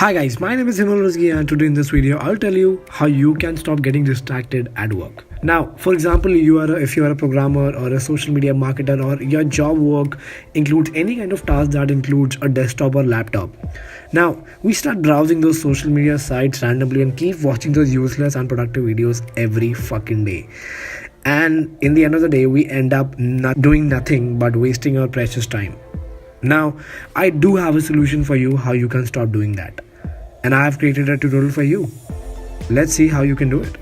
Hi guys, my name is Himal Rizgi and today in this video I'll tell you how you can stop getting distracted at work. Now, for example, if you are a programmer or a social media marketer or your job work includes any kind of task that includes a desktop or laptop. Now, we start browsing those social media sites randomly and keep watching those useless unproductive videos every fucking day. And in the end of the day, we end up not doing nothing but wasting our precious time. Now, I do have a solution for you how you can stop doing that. And I have created a tutorial for you. Let's see how you can do it.